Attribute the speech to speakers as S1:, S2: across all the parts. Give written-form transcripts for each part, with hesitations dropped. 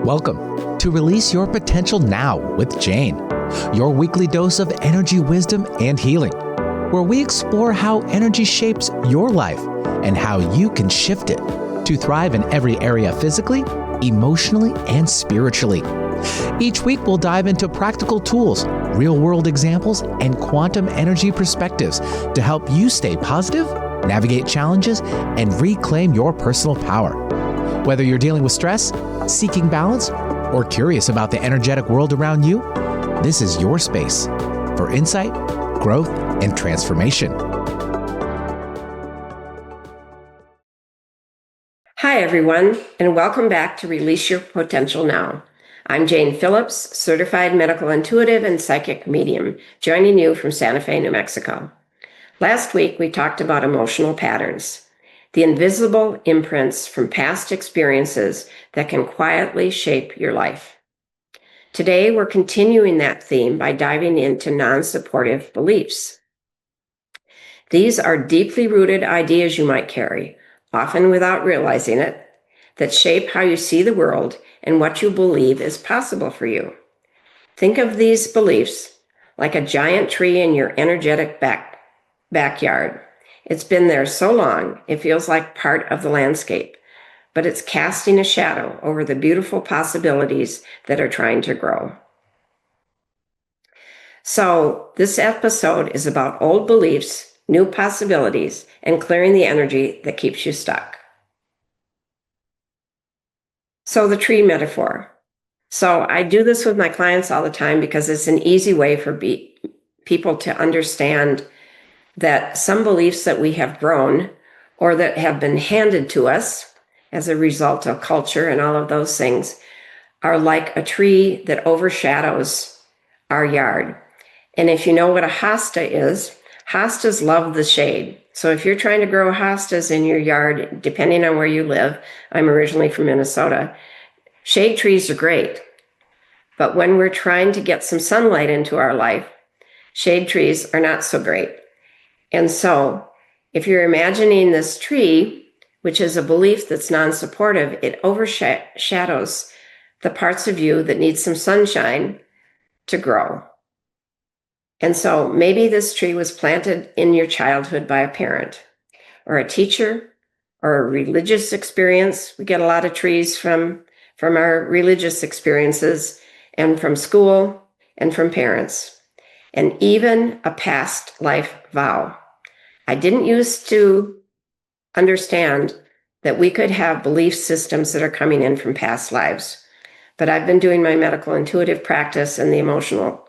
S1: Welcome to Release Your Potential Now with Jane, your weekly dose of energy, wisdom, and healing, where we explore how energy shapes your life and how you can shift it to thrive in every area physically, emotionally, and spiritually. Each week, we'll dive into practical tools, real-world examples, and quantum energy perspectives to help you stay positive, navigate challenges, and reclaim your personal power. Whether you're dealing with stress, seeking balance, or curious about the energetic world around you, this is your space for insight, growth, and transformation.
S2: Hi, everyone, and welcome back to Release Your Potential Now. I'm Jane Phillips, certified medical intuitive and psychic medium, joining you from Santa Fe, New Mexico. Last week, we talked about emotional patterns, the invisible imprints from past experiences that can quietly shape your life. Today, we're continuing that theme by diving into non-supportive beliefs. These are deeply rooted ideas you might carry, often without realizing it, that shape how you see the world and what you believe is possible for you. Think of these beliefs like a giant tree in your energetic backyard. It's been there so long, it feels like part of the landscape, but it's casting a shadow over the beautiful possibilities that are trying to grow. So this episode is about old beliefs, new possibilities, and clearing the energy that keeps you stuck. So the tree metaphor. So I do this with my clients all the time because it's an easy way for people to understand that some beliefs that we have grown or that have been handed to us as a result of culture and all of those things are like a tree that overshadows our yard. And if you know what a hosta is, hostas love the shade. So if you're trying to grow hostas in your yard, depending on where you live, I'm originally from Minnesota, shade trees are great. But when we're trying to get some sunlight into our life, shade trees are not so great. And so if you're imagining this tree, which is a belief that's non-supportive, it overshadows the parts of you that need some sunshine to grow. And so maybe this tree was planted in your childhood by a parent or a teacher or a religious experience. We get a lot of trees from our religious experiences and from school and from parents, and even a past life vow. I didn't used to understand that we could have belief systems that are coming in from past lives, but I've been doing my medical intuitive practice and the emotional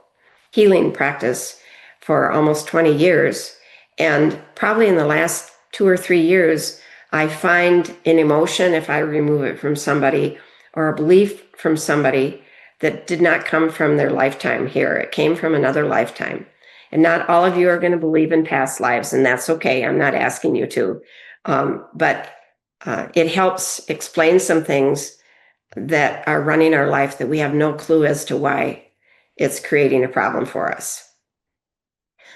S2: healing practice for almost 20 years. And probably in the last 2 or 3 years, I find an emotion, if I remove it from somebody, or a belief from somebody that did not come from their lifetime here. It came from another lifetime. And not all of you are going to believe in past lives, and that's okay. I'm not asking you to. But it helps explain some things that are running our life that we have no clue as to why it's creating a problem for us.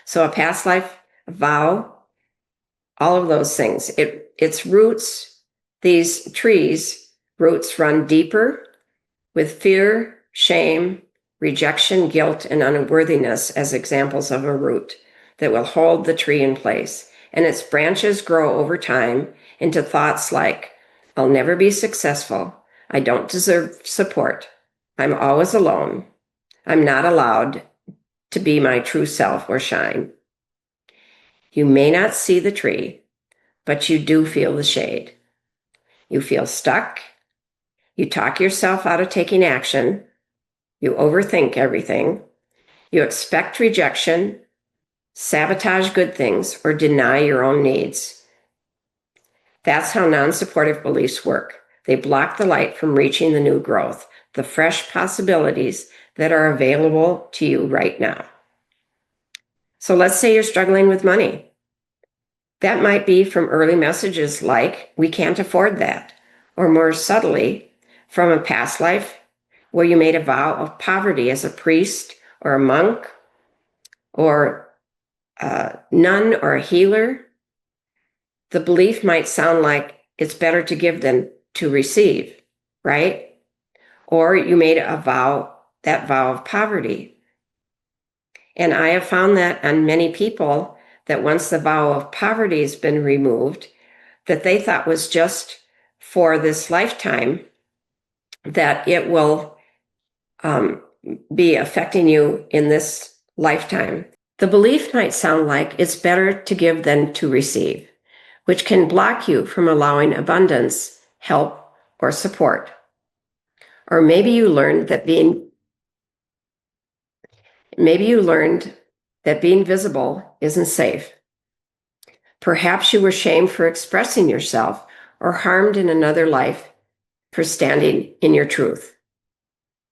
S2: So a past life, a vow, all of those things. Its roots, these trees' roots run deeper with fear, shame, rejection, guilt, and unworthiness as examples of a root that will hold the tree in place. And its branches grow over time into thoughts like, I'll never be successful. I don't deserve support. I'm always alone. I'm not allowed to be my true self or shine. You may not see the tree, but you do feel the shade. You feel stuck. You talk yourself out of taking action. You overthink everything. You expect rejection, sabotage good things, or deny your own needs. That's how non-supportive beliefs work. They block the light from reaching the new growth, the fresh possibilities that are available to you right now. So let's say you're struggling with money. That might be from early messages like, we can't afford that, or more subtly, from a past life where you made a vow of poverty as a priest or a monk or a nun or a healer. The belief might sound like it's better to give than to receive, right? or you made that vow of poverty. And I have found that on many people that once the vow of poverty has been removed, that they thought was just for this lifetime, that it will be affecting you in this lifetime. The belief might sound like it's better to give than to receive, which can block you from allowing abundance, help, or support. Or maybe you learned that being visible isn't safe. Perhaps you were shamed for expressing yourself or harmed in another life for standing in your truth.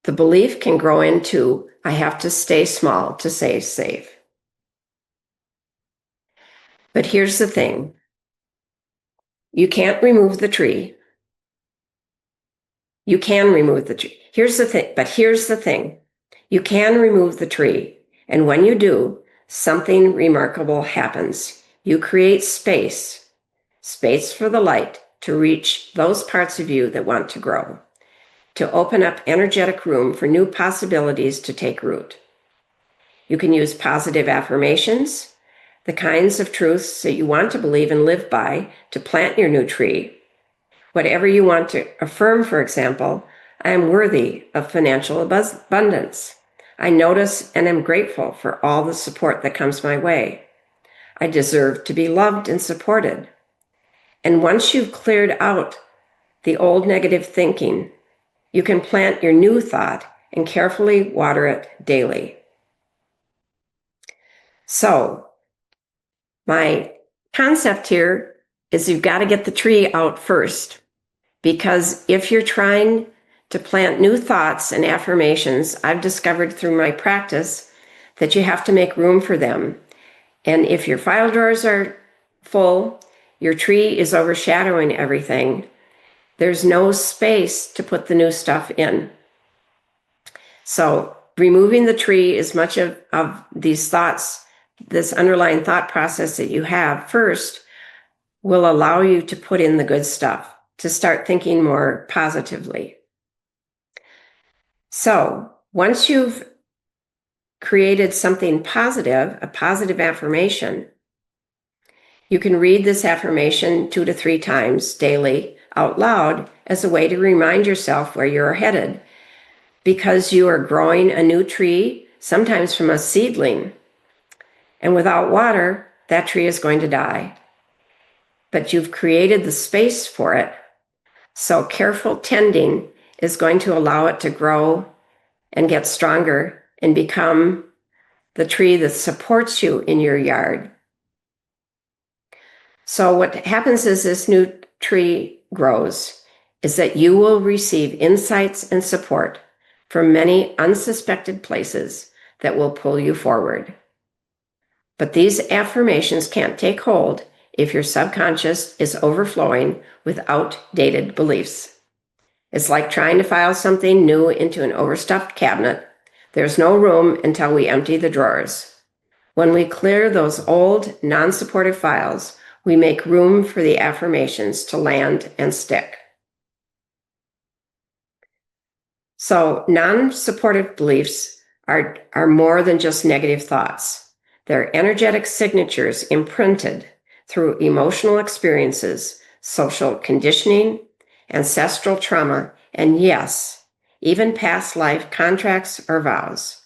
S2: The belief can grow into, I have to stay small to stay safe. But here's the thing. You can't remove the tree. You can remove the tree. Here's the thing. You can remove the tree. And when you do, something remarkable happens. You create space for the light to reach those parts of you that want to grow, to open up energetic room for new possibilities to take root. You can use positive affirmations, the kinds of truths that you want to believe and live by, to plant your new tree. Whatever you want to affirm, for example, I am worthy of financial abundance. I notice and am grateful for all the support that comes my way. I deserve to be loved and supported. And once you've cleared out the old negative thinking, you can plant your new thought and carefully water it daily. So, my concept here is you've got to get the tree out first, because if you're trying to plant new thoughts and affirmations, I've discovered through my practice that you have to make room for them. And if your file drawers are full, your tree is overshadowing everything, there's no space to put the new stuff in. So removing the tree, as much of these thoughts, this underlying thought process that you have first, will allow you to put in the good stuff, to start thinking more positively. So once you've created something positive, a positive affirmation, you can read this affirmation 2 to 3 times daily out loud as a way to remind yourself where you're headed, because you are growing a new tree, sometimes from a seedling. And without water, that tree is going to die. But you've created the space for it. So careful tending is going to allow it to grow and get stronger and become the tree that supports you in your yard. So what happens as this new tree grows is that you will receive insights and support from many unsuspected places that will pull you forward. But these affirmations can't take hold if your subconscious is overflowing with outdated beliefs. It's like trying to file something new into an overstuffed cabinet. There's no room until we empty the drawers. When we clear those old, non-supportive files, we make room for the affirmations to land and stick. So non-supportive beliefs are more than just negative thoughts. They're energetic signatures imprinted through emotional experiences, social conditioning, ancestral trauma, and yes, even past life contracts or vows.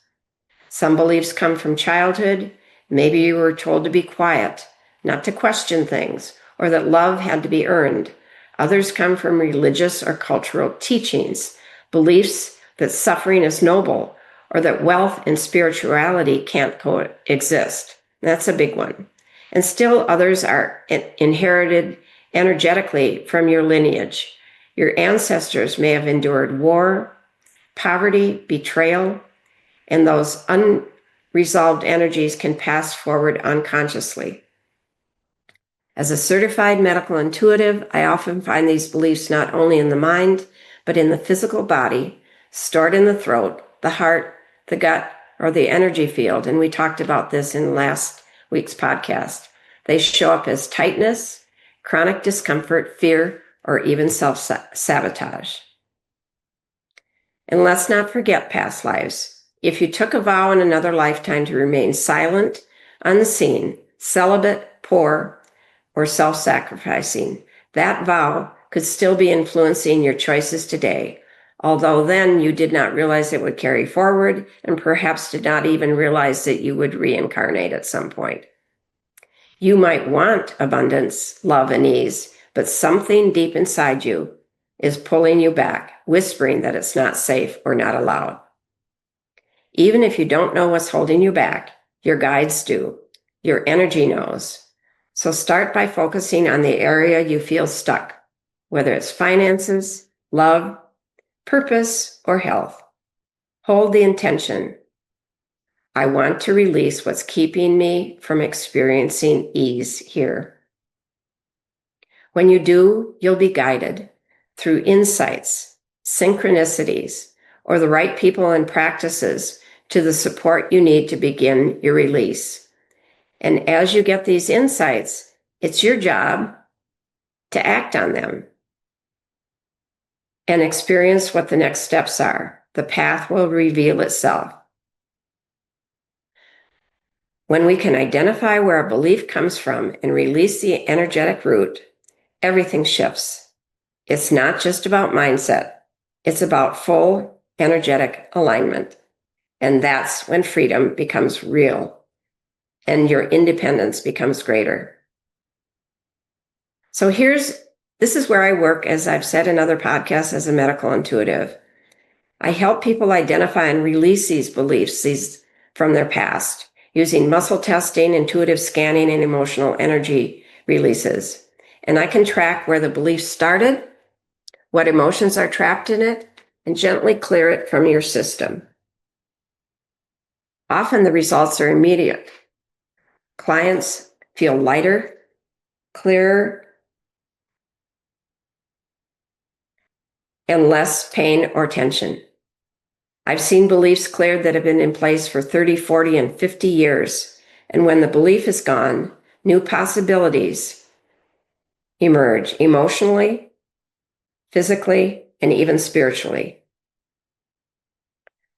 S2: Some beliefs come from childhood. Maybe you were told to be quiet, not to question things, or that love had to be earned. Others come from religious or cultural teachings, beliefs that suffering is noble, or that wealth and spirituality can't coexist. That's a big one. And still others are inherited energetically from your lineage. Your ancestors may have endured war, poverty, betrayal, and those unresolved energies can pass forward unconsciously. As a certified medical intuitive, I often find these beliefs not only in the mind, but in the physical body, stored in the throat, the heart, the gut, or the energy field. And we talked about this in last week's podcast. They show up as tightness, chronic discomfort, fear, or even self-sabotage. And let's not forget past lives. If you took a vow in another lifetime to remain silent, unseen, celibate, poor, or self-sacrificing, that vow could still be influencing your choices today, although then you did not realize it would carry forward and perhaps did not even realize that you would reincarnate at some point. You might want abundance, love, and ease, but something deep inside you is pulling you back, whispering that it's not safe or not allowed. Even if you don't know what's holding you back, your guides do. Your energy knows. So start by focusing on the area you feel stuck, whether it's finances, love, purpose, or health. Hold the intention. I want to release what's keeping me from experiencing ease here. When you do, you'll be guided through insights, synchronicities, or the right people and practices to the support you need to begin your release. And as you get these insights, it's your job to act on them and experience what the next steps are. The path will reveal itself. When we can identify where a belief comes from and release the energetic root, everything shifts. It's not just about mindset. It's about full energetic alignment. And that's when freedom becomes real and your independence becomes greater. So this is where I work, as I've said in other podcasts, as a medical intuitive. I help people identify and release these beliefs from their past using muscle testing, intuitive scanning, and emotional energy releases. And I can track where the belief started, what emotions are trapped in it, and gently clear it from your system. Often the results are immediate. Clients feel lighter, clearer, and less pain or tension. I've seen beliefs cleared that have been in place for 30, 40, and 50 years. And when the belief is gone, new possibilities emerge emotionally, physically, and even spiritually.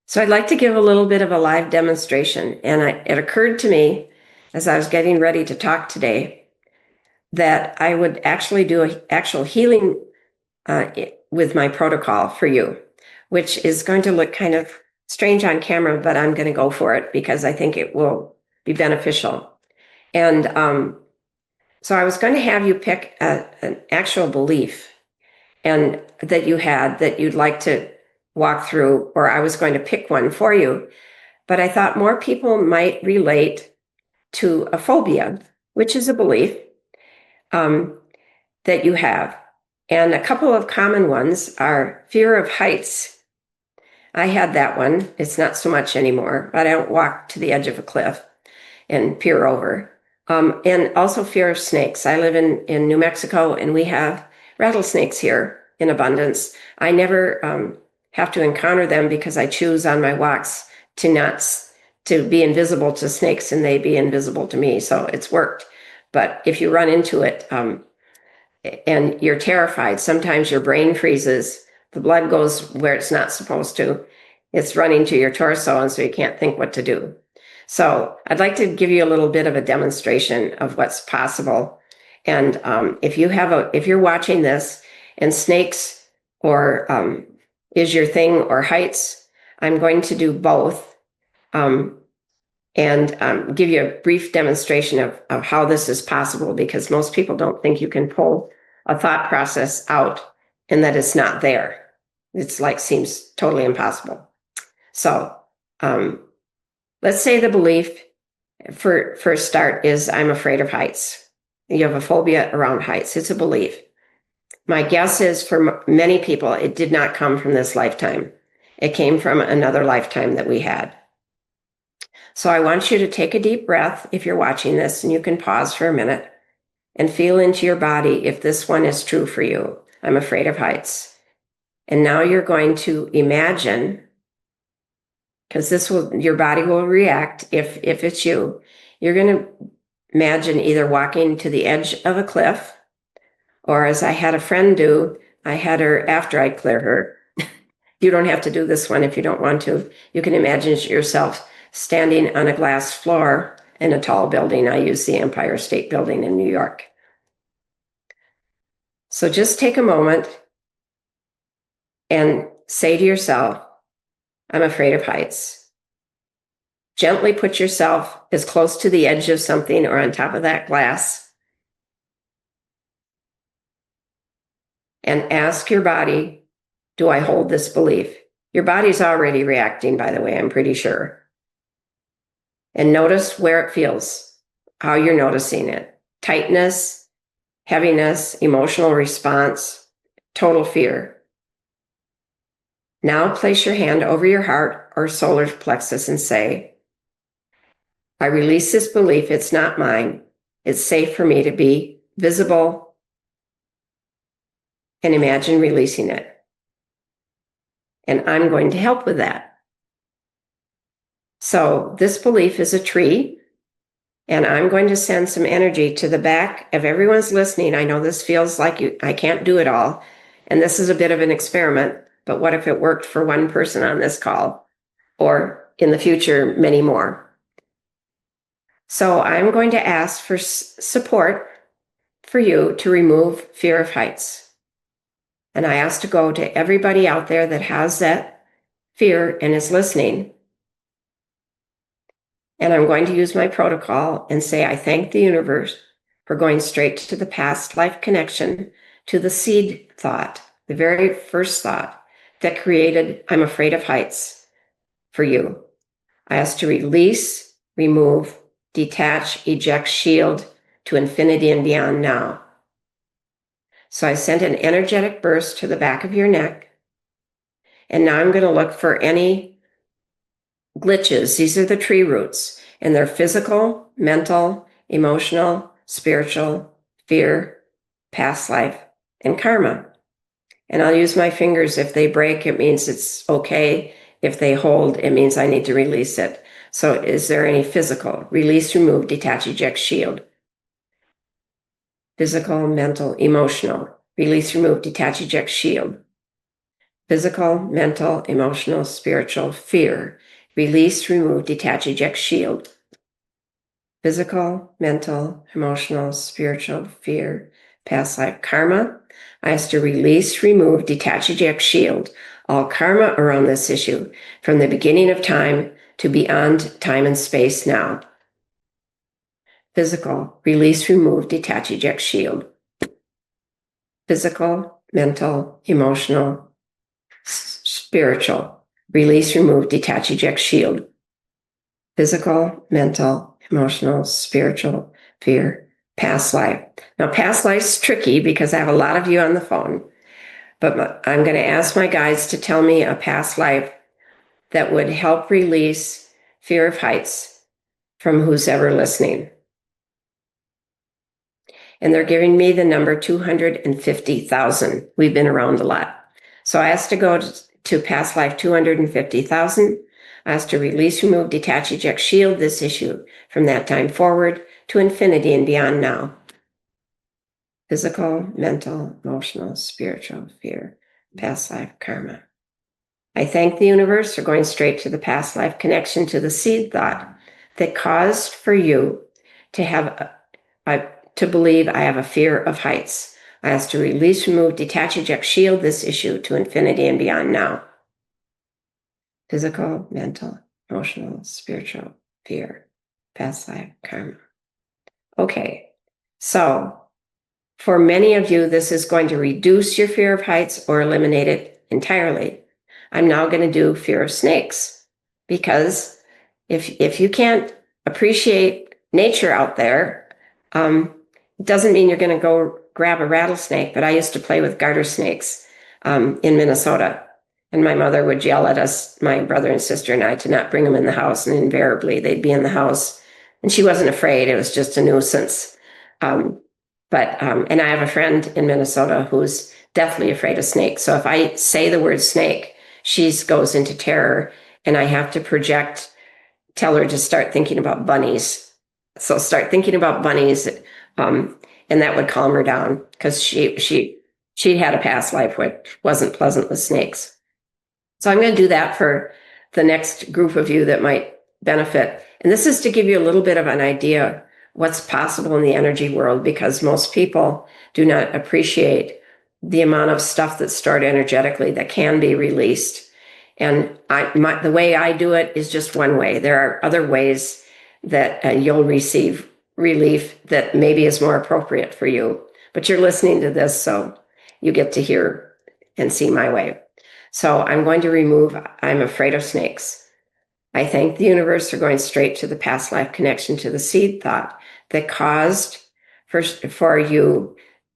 S2: So I'd like to give a little bit of a live demonstration. And it occurred to me as I was getting ready to talk today that I would actually do an actual healing with my protocol for you, which is going to look kind of strange on camera, but I'm going to go for it because I think it will be beneficial. And so I was going to have you pick an actual belief and that you had that you'd like to walk through, or I was going to pick one for you. But I thought more people might relate to a phobia, which is a belief that you have. And a couple of common ones are fear of heights. I had that one. It's not so much anymore, but I don't walk to the edge of a cliff and peer over. And also fear of snakes. I live in New Mexico, and we have rattlesnakes here in abundance. I never have to encounter them because I choose on my walks to be invisible to snakes and they be invisible to me. So it's worked. But if you run into it and you're terrified, sometimes your brain freezes. The blood goes where it's not supposed to. It's running to your torso, and so you can't think what to do. So I'd like to give you a little bit of a demonstration of what's possible. And if you're watching this and snakes or is your thing, or heights, I'm going to do both and give you a brief demonstration of how this is possible, because most people don't think you can pull a thought process out and that it's not there. It's like seems totally impossible. So let's say the belief for a start is I'm afraid of heights. You have a phobia around heights. It's a belief. My guess is for many people, it did not come from this lifetime. It came from another lifetime that we had. So I want you to take a deep breath if you're watching this, and you can pause for a minute and feel into your body if this one is true for you. I'm afraid of heights. And now you're going to imagine, because your body will react if it's you. You're going to imagine either walking to the edge of a cliff, or as I had a friend do, I had her, after I clear her, You don't have to do this one if you don't want to. You can imagine yourself standing on a glass floor in a tall building. I use the Empire State Building in New York. So just take a moment and say to yourself, I'm afraid of heights. Gently put yourself as close to the edge of something or on top of that glass and ask your body, do I hold this belief? Your body's already reacting, by the way, I'm pretty sure. And notice where it feels, how you're noticing it. Tightness, heaviness, emotional response, total fear. Now place your hand over your heart or solar plexus and say, I release this belief, it's not mine. It's safe for me to be visible, and imagine releasing it. And I'm going to help with that. So this belief is a tree, and I'm going to send some energy to the back of everyone's listening. I know this feels like I can't do it all, and this is a bit of an experiment, but what if it worked for one person on this call, or in the future, many more? So I'm going to ask for support for you to remove fear of heights. And I ask to go to everybody out there that has that fear and is listening. And I'm going to use my protocol and say, I thank the universe for going straight to the past life connection, to the seed thought, the very first thought that created, I'm afraid of heights for you. I ask to release, remove, detach, eject, shield to infinity and beyond now. So I sent an energetic burst to the back of your neck. And now I'm going to look for any glitches. These are the tree roots, and they're physical, mental, emotional, spiritual, fear, past life, and karma. And I'll use my fingers. If they break, it means it's okay. If they hold, it means I need to release it. So is there any physical? Release, remove, detach, eject, shield. Physical, mental, emotional. Release, remove, detach, eject, shield. Physical, mental, emotional, spiritual, fear. Release, remove, detach, eject, shield. Physical, mental, emotional, spiritual, fear, past life, karma. I ask to release, remove, detach, eject, shield all karma around this issue from the beginning of time to beyond time and space now. Physical, release, remove, detach, eject, shield. Physical, mental, emotional, spiritual, release, remove, detach, eject, shield. Physical, mental, emotional, spiritual, fear, past life. Now, past life's tricky because I have a lot of you on the phone, but I'm going to ask my guides to tell me a past life that would help release fear of heights from who's ever listening. And they're giving me the number 250,000. We've been around a lot. So I asked to go to past life 250,000. I asked to release, remove, detach, eject, shield this issue from that time forward to infinity and beyond now. Physical, mental, emotional, spiritual, fear, past life, karma. I thank the universe for going straight to the past life connection, to the seed thought that caused for you to have to believe I have a fear of heights. I ask to release, remove, detach, eject, shield this issue to infinity and beyond now. Physical, mental, emotional, spiritual, fear, past life, karma. Okay, so for many of you, this is going to reduce your fear of heights or eliminate it entirely. I'm now going to do fear of snakes, because if you can't appreciate nature out there, it doesn't mean you're going to go grab a rattlesnake. But I used to play with garter snakes in Minnesota, and my mother would yell at us, my brother and sister and I, to not bring them in the house, and invariably they'd be in the house, and she wasn't afraid. It was just a nuisance. And I have a friend in Minnesota who's deathly afraid of snakes. So if I say the word snake, she goes into terror, and I have to tell her to start thinking about bunnies. So start thinking about bunnies, and that would calm her down, because she had a past life which wasn't pleasant with snakes. So I'm going to do that for the next group of you that might benefit. And this is to give you a little bit of an idea what's possible in the energy world, because most people do not appreciate the amount of stuff that's stored energetically that can be released. And the way I do it is just one way. There are other ways that you'll receive relief that maybe is more appropriate for you. But you're listening to this, so you get to hear and see my way. So I'm going to remove, I'm afraid of snakes. I thank the universe for going straight to the past life connection, to the seed thought that caused for you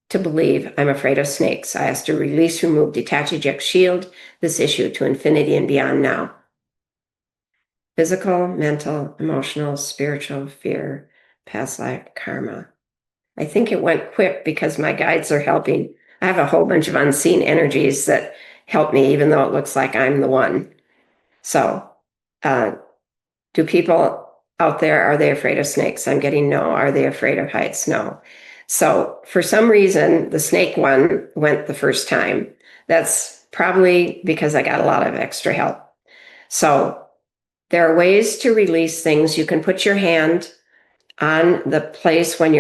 S2: to believe I'm afraid of snakes. I ask to release, remove, detach, eject, shield this issue to infinity and beyond now. Physical, mental, emotional, spiritual, fear, past life, karma. I think it went quick because my guides are helping. I have a whole bunch of unseen energies that help me, even though it looks like I'm the one. So, do people out there, are they afraid of snakes? I'm getting no. Are they afraid of heights? No. So for some reason, the snake one went the first time. That's probably because I got a lot of extra help. So there are ways to release things. You can put your hand on the place when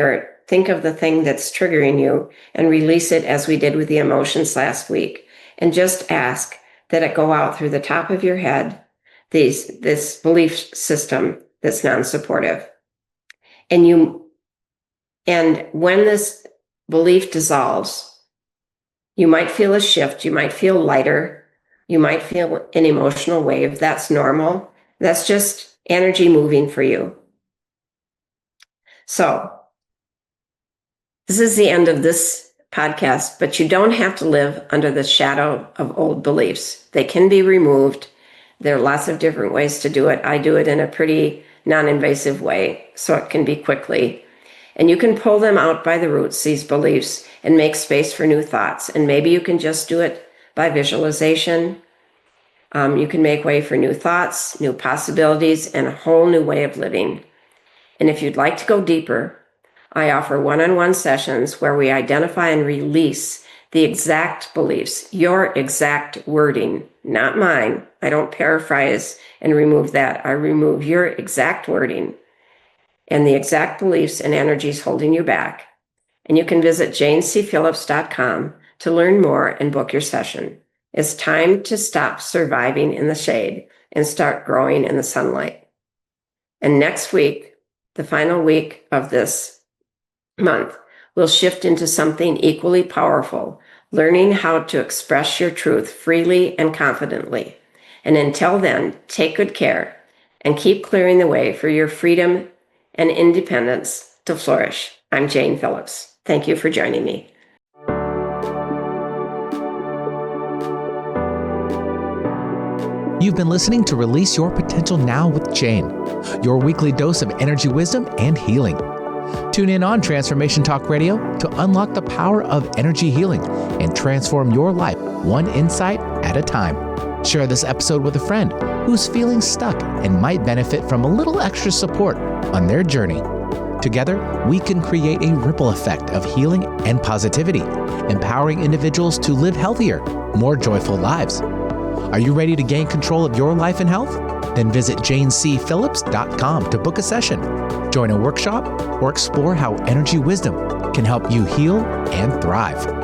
S2: think of the thing that's triggering you and release it, as we did with the emotions last week. And just ask that it go out through the top of your head, this belief system that's non-supportive. And when this belief dissolves, you might feel a shift, you might feel lighter, you might feel an emotional wave. That's normal. That's just energy moving for you. So this is the end of this podcast, but you don't have to live under the shadow of old beliefs. They can be removed. There are lots of different ways to do it. I do it in a pretty non-invasive way, so it can be quickly. And you can pull them out by the roots, these beliefs, and make space for new thoughts. And maybe you can just do it by visualization. You can make way for new thoughts, new possibilities, and a whole new way of living. And if you'd like to go deeper, I offer one-on-one sessions where we identify and release the exact beliefs, your exact wording, not mine. I don't paraphrase and remove that. I remove your exact wording and the exact beliefs and energies holding you back. And you can visit janecphillips.com to learn more and book your session. It's time to stop surviving in the shade and start growing in the sunlight. And next week, the final week of this month, we'll shift into something equally powerful, learning how to express your truth freely and confidently. And until then, take good care and keep clearing the way for your freedom and independence to flourish. I'm Jane Phillips. Thank you for joining me.
S1: You've been listening to Release Your Potential Now with Jane, your weekly dose of energy wisdom and healing. Tune in on Transformation Talk Radio to unlock the power of energy healing and transform your life one insight at a time. Share this episode with a friend who's feeling stuck and might benefit from a little extra support on their journey. Together, we can create a ripple effect of healing and positivity, empowering individuals to live healthier, more joyful lives. Are you ready to gain control of your life and health? Then visit janecphillips.com to book a session, join a workshop, or explore how energy wisdom can help you heal and thrive.